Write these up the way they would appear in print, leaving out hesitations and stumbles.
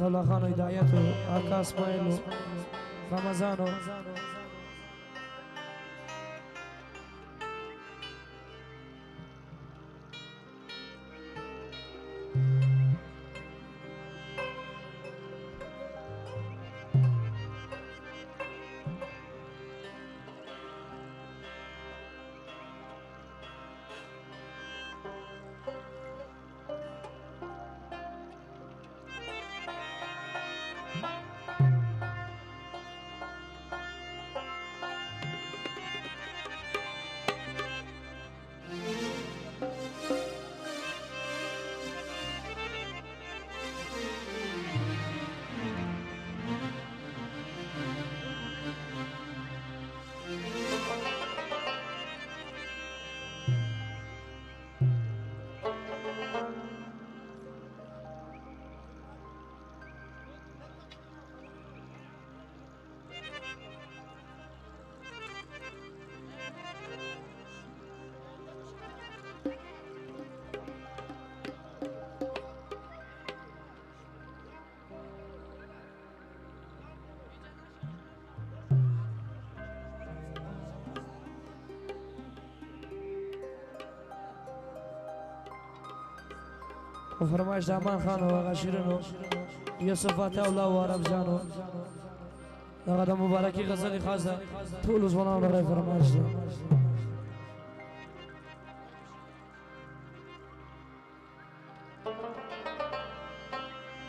الله خان هدایت آقا اسماعیل رمضان و فرمایش دامان خان و آقا شیرینو یوسف فاتح الله و عرب جانو دغه د مبارکي غزل خاصه ټول ځوانانو لپاره فرمایش ده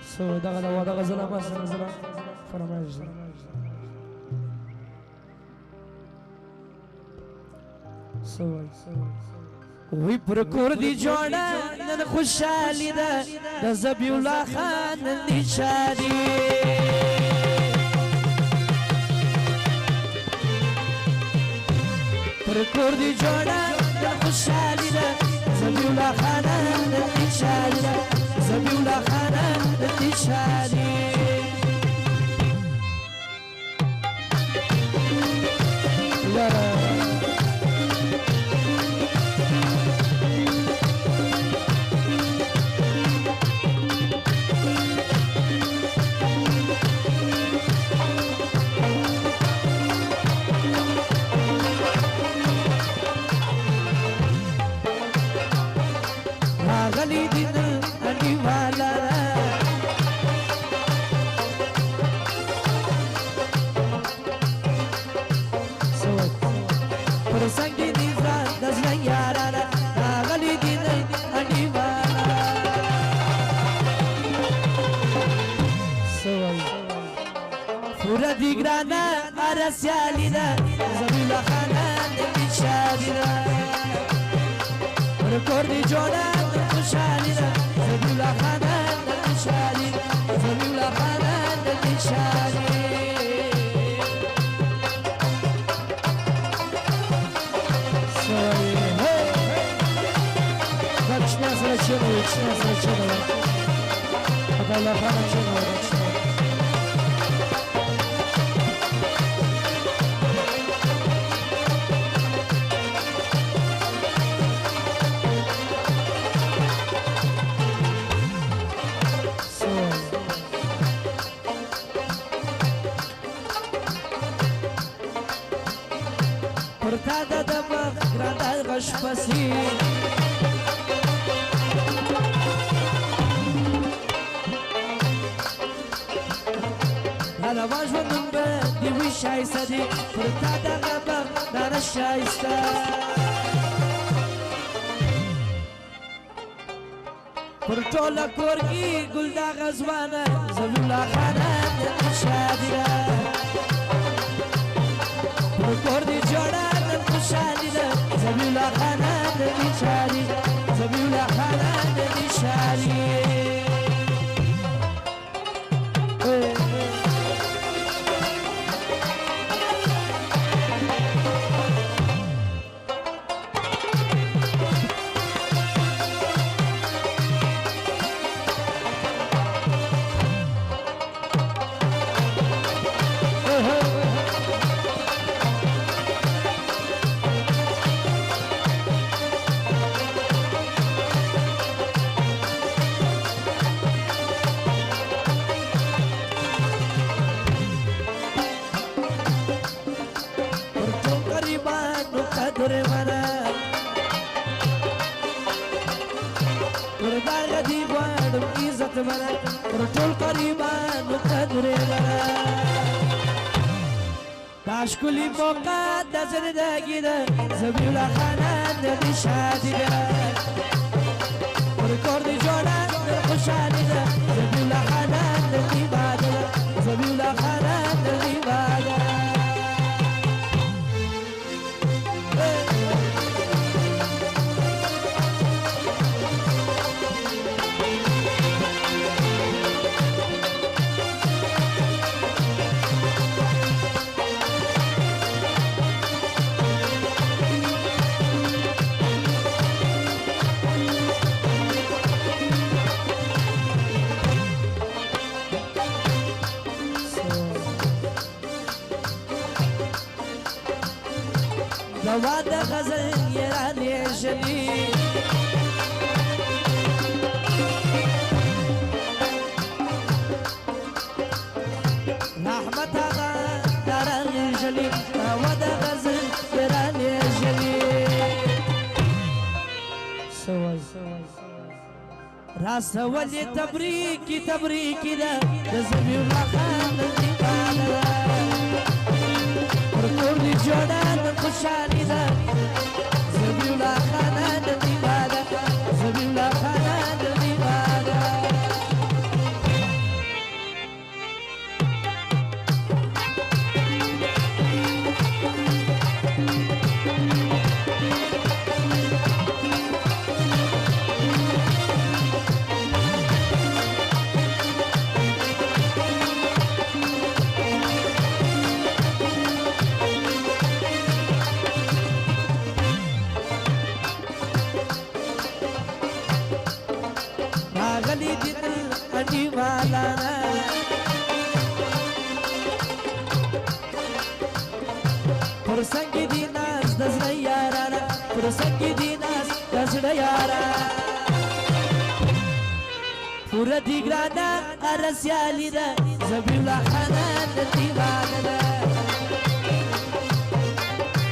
سو دغه د واده غزل ما سره فرمایش ده سو وی پر کور دی جوړه نن خوشالي ده د زبی الله خان نن شادي پر کور دی جوړه نن خوشالي ده زبی الله خان نن شادي ده زبی الله خان نن شادي غلی دین انی والا سوت پر سنگی نیزا دزن یارا غلی دین انی والا سوت پورا دیگرانا ارسیالی دا زبیلا خانان شادی دا پر کردی جوڑا خوشحالی ده زبی الله خانان دل شادی زبی الله خانان دل شادی سوی دکشنا سر چنو دکشنا سر چنو خدا الله خانان چنو دکشنا پرتا د دماغ ګران غش پسی هلا واجبن به دی وی شایسته دی پرتا د دماغ ګران شایسته پر ټوله کور کې ګل دا غزوانه زبی الله خانان شادي پر کور دی جوړه خوشحالی ده زبی الله خانان دی شادی زبی الله خانان دی شادی قدر منا وردا غدي غواړم عزت منا پر ټول قریبانو قدر منا داشکلی موقع د زندگی ده زبی الله خانان د شادی ده پر کور دی جوړه خوشالي ده زبی الله خانان د عبادت زبی الله خانان د عبادت دواد غزل یرانی شلی رحمت آغا درانی شلی دواد غزل یرانی شلی سوال راس ولی تبریکی تبریکی دا زبی الله خان دیوانا ورکور دی جوڑان خوشحالی دا زبی الله خانان دیوانا زبی الله خانان دیوانا غلی دی دل اڈی والانا پر سنگی دی ناز دزر یارانا پر سنگی دی ناز دزر یارانا پورا دیگرانا ارسیالی دا زبی الله خانان دیوانا دا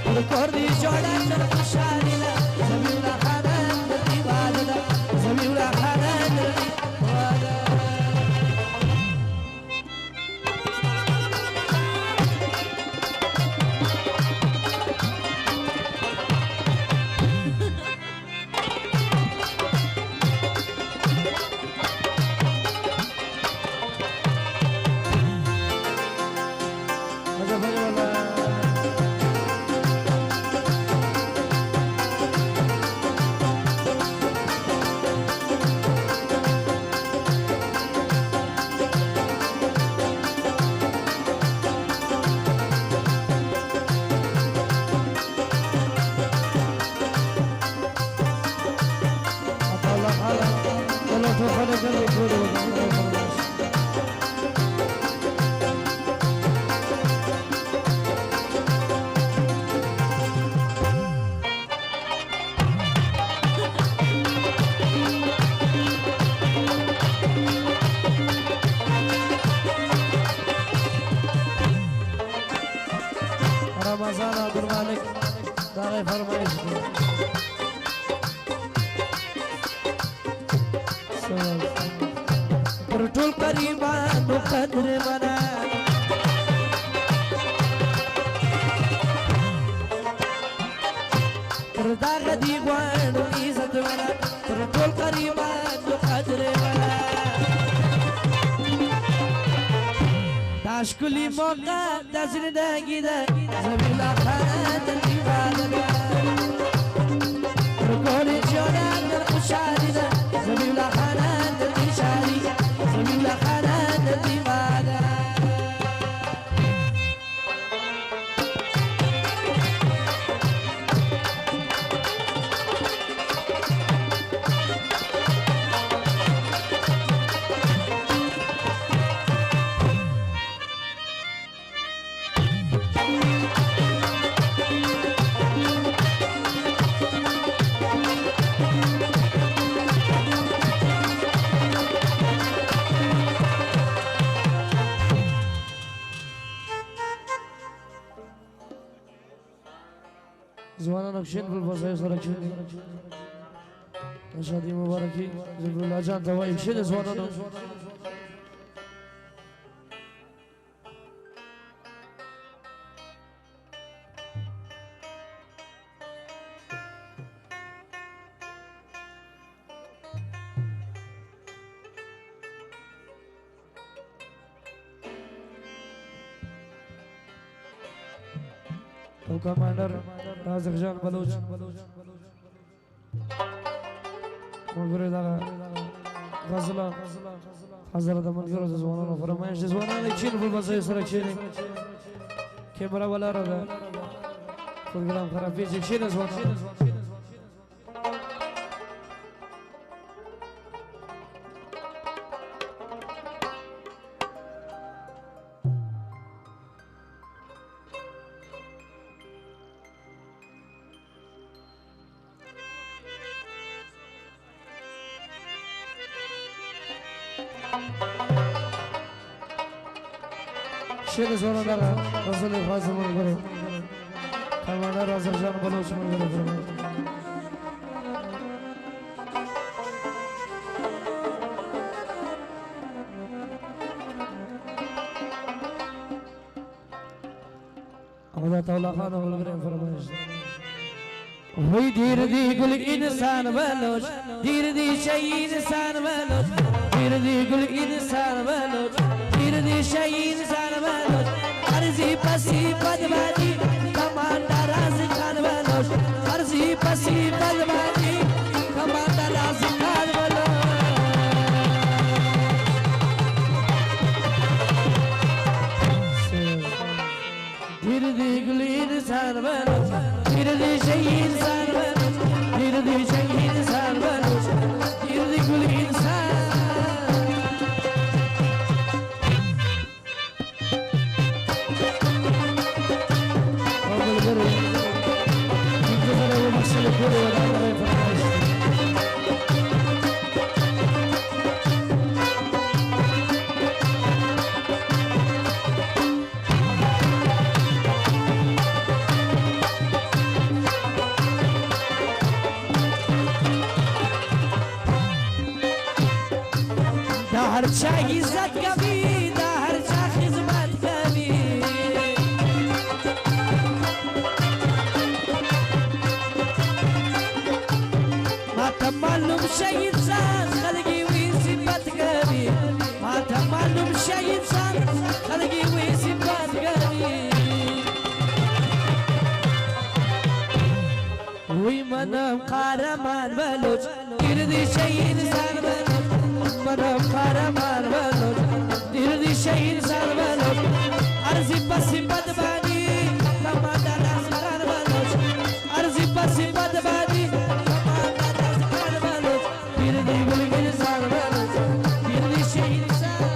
پر کور دی جوڑا چر خوشحالی دا زبی الله خانان دیوانا دا زبی الله خانان رمضان عبدالمالک داغی فرمایش دی پر ټول قریبانو قدر منا پر داغ دی غواړو عزت منا پر ټول قریبانو قدر منا داشکلی موقع د زندگی ده زبی الله خانان دیوانا پر کور جوړان خوشحالی ده زبی الله خانان دیشاری زبی الله خانان دیوانا زوانا نکشین بل بازای سرکشین شادی مبارکی زبر الله جان توایی کشین زوانا تو کمانڈر رازق جان بلوچ ملګری دا غزلا حضرت منګرو زوانانو فرمایش زوانانو چین په بځای سره چین کیمرا ولا را ده پروګرام خراب دي چین زوانانو شیر زوانه داره رسول خاص ملګرو کمانډر رازق جان بلوچ ملګرو خدا تعالی خان ملګرو فرمایش وای دیر دی ګل انسان بلوچ دیر دی شي انسان بلوچ دیر دی ګل انسان بلوچ دیر دی شي انسان بلوچ ارزی پسی بدبادی کمانډر رازق خان بلوچ ارزی پسی بدبادی کمانډر رازق خان بلوچ دیر دی ګل انسان بلوچ دیر دی شي انسان بلوچ دیر دی شي انسان بلوچ دیر دی ګل انسان हर चा इज्जत कभी दा हर चा खिदमत कभी माता मालूम शहीद सान खलगी हुई सिफत कभी माता मालूम शहीद सान खलगी हुई सिफत कभी हुई मनम कारमान बलोच गिरदी शहीद सान बलोच मनम कारमान बलोच गिरदी शहीद सान बलोच अर्जी पसी बदबानी कमांडर रازق خان बलोच अर्जी पसी बदबानी कमांडर रازق خان बलोच गिरदी गुलगिल सान बलोच गिरदी शहीद सान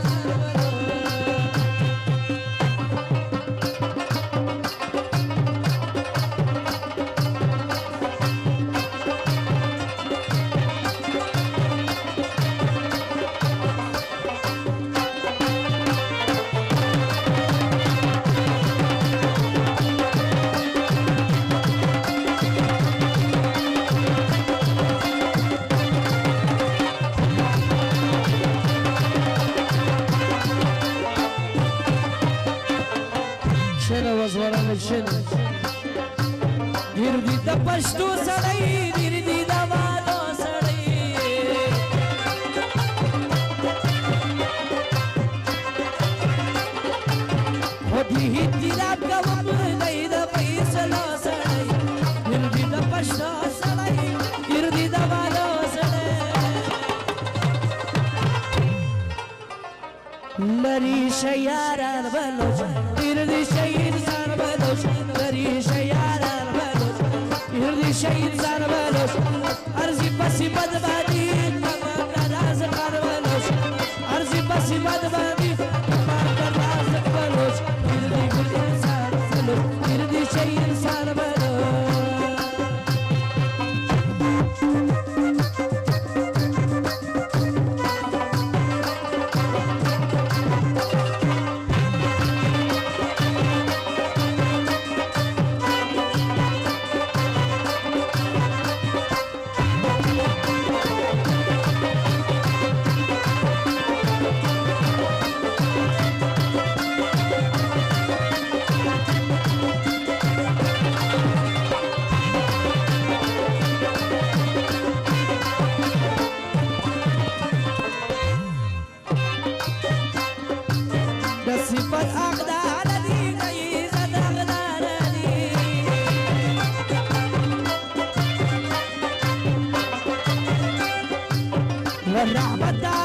गिरदी द पश्तो सड़ई गिरदी द वालो सड़ई होती ही तिला कवम नहीं द पैसला सड़ई गिरदी द पश्तो सड़ई गिरदी द वालो सड़ई लरी शयारान बलोच गिरदी शहीद सान बलोच लरी शयारान गिरदी शहीद सान बलोच अर्जी पसी बदबादी कमांडर रازق خان बलोच अर्जी पसी बदबादी कमांडर रازق बलोच गिरदी गुल इंसान बलोच गिरदी शहीद सान बलोच الرحمة